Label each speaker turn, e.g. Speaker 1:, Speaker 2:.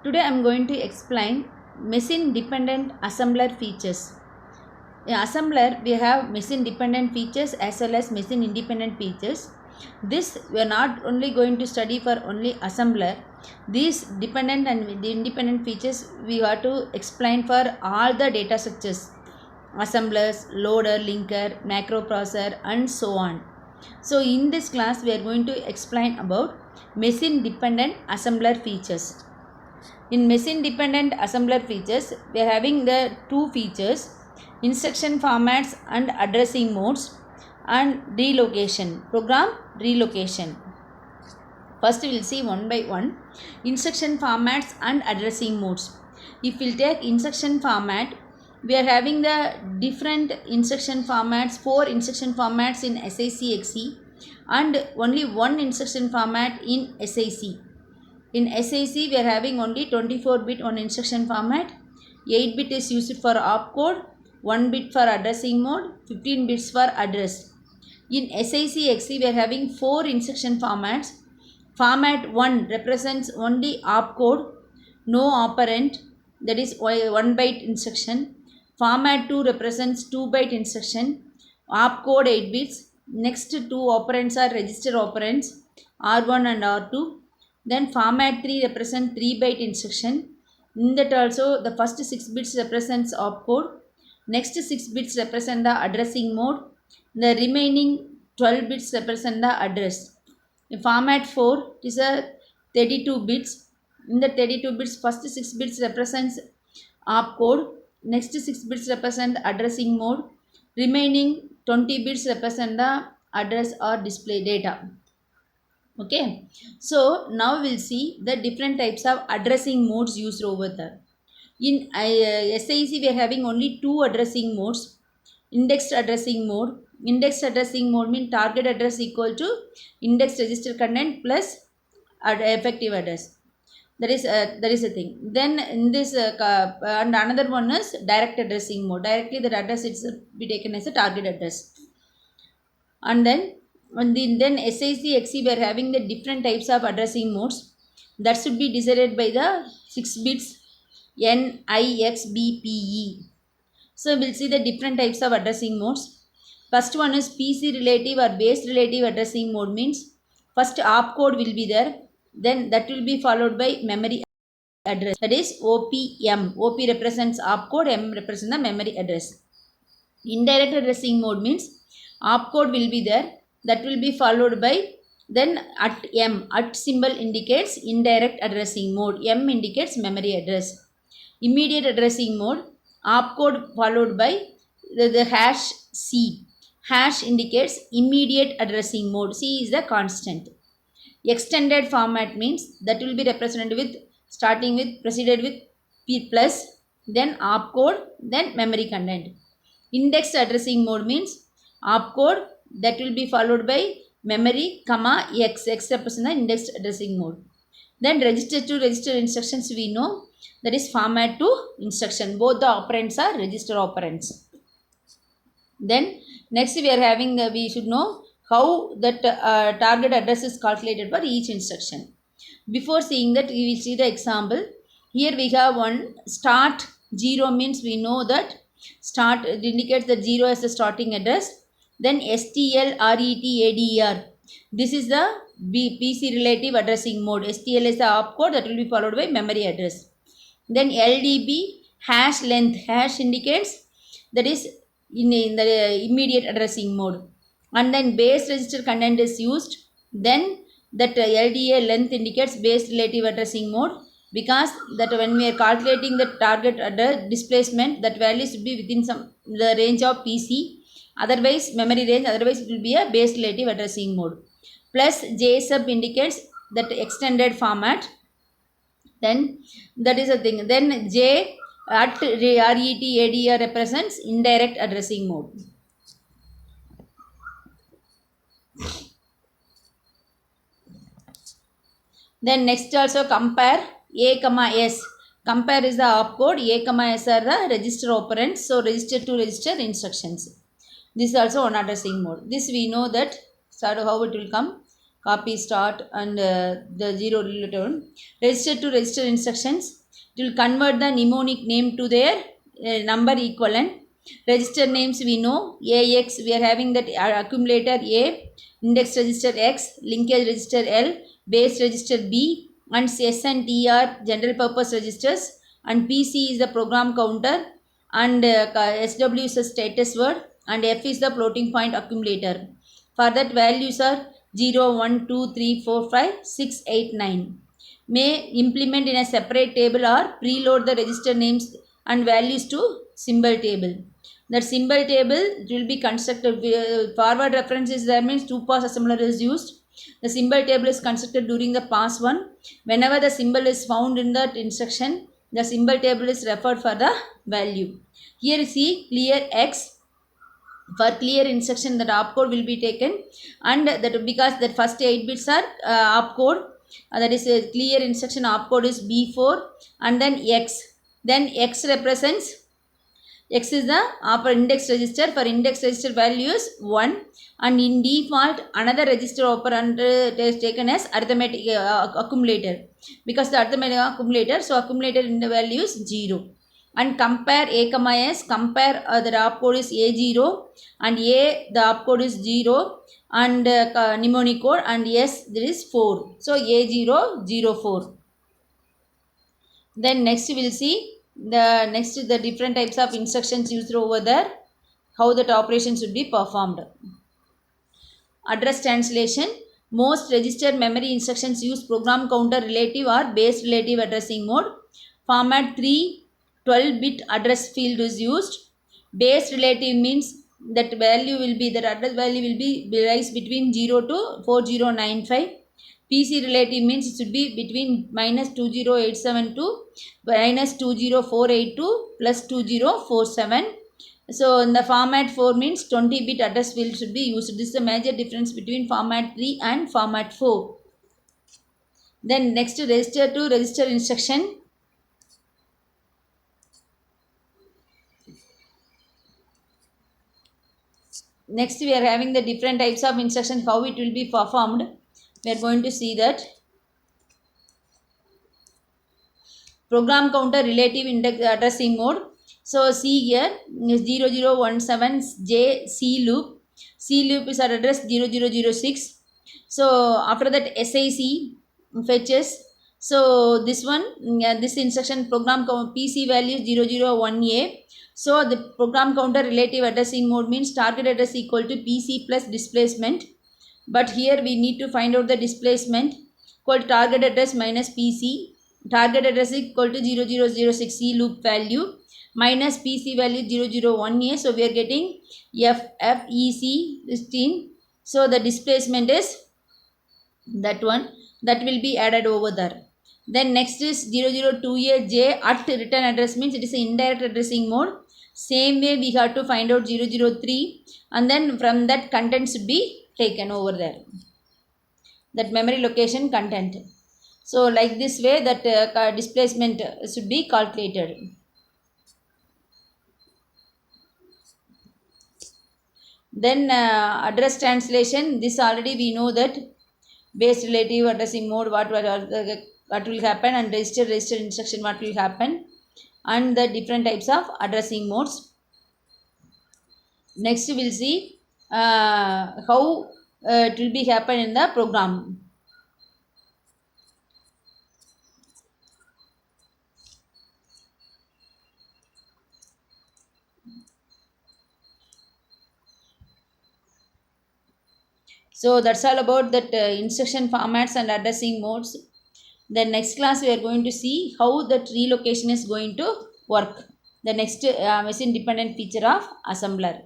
Speaker 1: Today I am going to explain machine dependent assembler features. In assembler we have machine dependent features as well as machine independent features. This we are not only going to study for only assembler. These dependent and the independent features we have to explain for all the data structures, assemblers, loader, linker, macroprocessor and so on. So in this class we are going to explain about machine dependent assembler features. In machine dependent assembler features, we are having the two features, instruction formats and addressing modes and relocation, program relocation. First we will see one by one, instruction formats and addressing modes. If we will take instruction format, we are having the different instruction formats, 4 instruction formats in SIC-XE and only one instruction format in SIC. In SIC, we are having only 24-bit on instruction format, 8 bit is used for opcode, 1 bit for addressing mode, 15 bits for address. In SIC-XE, we are having 4 instruction formats. Format 1 represents only opcode, no operand, that is 1 byte instruction. Format 2 represents 2 byte instruction, opcode 8 bits. Next 2 operands are register operands, R1 and R2. Then format 3 represents 3 byte instruction. In that also the first 6 bits represents opcode. Next 6 bits represent the addressing mode. The remaining 12 bits represent the address. In format 4 it is a 32 bits. In the 32 bits first 6 bits represents opcode. Next 6 bits represent the addressing mode. Remaining 20 bits represent the address or display data. Okay, so now we'll see the different types of addressing modes used over there. In SIC we are having only 2 addressing modes. Indexed addressing mode. Indexed addressing mode means target address equal to index register content plus effective address. That is a thing. Then in this and another one is direct addressing mode. Directly the address is be taken as a target address. And then SIC-XE we are having the different types of addressing modes that should be decided by the 6 bits NIXBPE. So we'll see the different types of addressing modes. First one is PC relative or base relative addressing mode, means first opcode will be there, then that will be followed by memory address, that is OPM. OP represents opcode, M represents the memory address. Indirect addressing mode means opcode will be there, that will be followed by then at M. At symbol indicates indirect addressing mode, M indicates memory address. Immediate addressing mode, opcode followed by the hash C. Hash indicates immediate addressing mode, C is the constant. Extended format means that will be represented with starting with preceded with P plus, then opcode, then memory content. Indexed addressing mode means opcode, that will be followed by memory, comma, X. X represents the indexed addressing mode. Then register to register instructions we know, that is format to instruction. Both the operands are register operands. Then next we are having, we should know how that target address is calculated for each instruction. Before seeing that, we will see the example. Here we have one start 0 means we know that start indicates that 0 as the starting address. Then STLRETADER. This is the PC relative addressing mode. STL is the opcode, that will be followed by memory address. Then LDB hash length. Hash indicates that is in the immediate addressing mode. And then base register content is used. Then that LDA length indicates base relative addressing mode, because that when we are calculating the target address displacement, that value should be within the range of PC, otherwise memory range, otherwise it will be a base relative addressing mode. Plus J sub indicates that extended format. Then that is a thing. Then J at RETADER represents indirect addressing mode. Then next also compare A, S. Compare is the opcode, A, S are the register operands. So register to register instructions. This is also one addressing mode. This we know that, so how it will come. copy start and the 0 return. Register to register instructions. It will convert the mnemonic name to their number equivalent. Register names we know. AX, we are having that accumulator A, index register X, linkage register L, base register B, and S and T are general purpose registers, and PC is the program counter, and SW is the status word, and F is the floating point accumulator. For that, values are 0, 1, 2, 3, 4, 5, 6, 8, 9. May implement in a separate table or preload the register names and values to symbol table. That symbol table will be constructed. Forward reference is there, means 2-pass assembler is used. The symbol table is constructed during the pass 1. Whenever the symbol is found in that instruction, the symbol table is referred for the value. Here you see clear X. For clear instruction, that opcode will be taken, and that because the first 8 bits are opcode, that is a clear instruction opcode is B4, and then X. Then X represents, X is the index register. For index register value is 1, and in default another register operand is taken as arithmetic accumulator, because the arithmetic accumulator, so accumulator in the value is 0. And compare A comma S, compare the opcode is A0, and A the opcode is 0, and mnemonic code, and S there is 4. So A004. Then next we will see the different types of instructions used over there, how that operation should be performed. Address translation. Most register memory instructions use program counter relative or base relative addressing mode. Format 3, 12-bit address field is used. Base relative means that value will be, that address value will be rise between 0 to 4095. PC relative means it should be between -2087 to -20482 plus 2047. So in the format 4 means 20-bit address field should be used. This is the major difference between format 3 and format 4. Then next, register to register instruction. Next we are having the different types of instructions, how it will be performed. We are going to see that. Program counter relative index addressing mode. So see here is 0017J C loop. C loop is at address 0006. So after that SIC fetches. So this one, this instruction program PC value is 001A. So the program counter relative addressing mode means target address equal to PC plus displacement. But here we need to find out the displacement, equal to target address minus PC. Target address equal to 0006 C loop value minus PC value 001A. So we are getting FEC 16. So the displacement is that one, that will be added over there. Then next is 002AJ at return address, means it is an indirect addressing mode. Same way we have to find out 003, and then from that content should be taken over there, that memory location content. So like this way that displacement should be calculated. Then address translation, this already we know that base relative addressing mode what will happen, and register instruction what will happen, and the different types of addressing modes. Next we will see how it will be happen in the program. So that's all about that instruction formats and addressing modes. Then next class we are going to see how that relocation is going to work. The next machine dependent feature of assembler.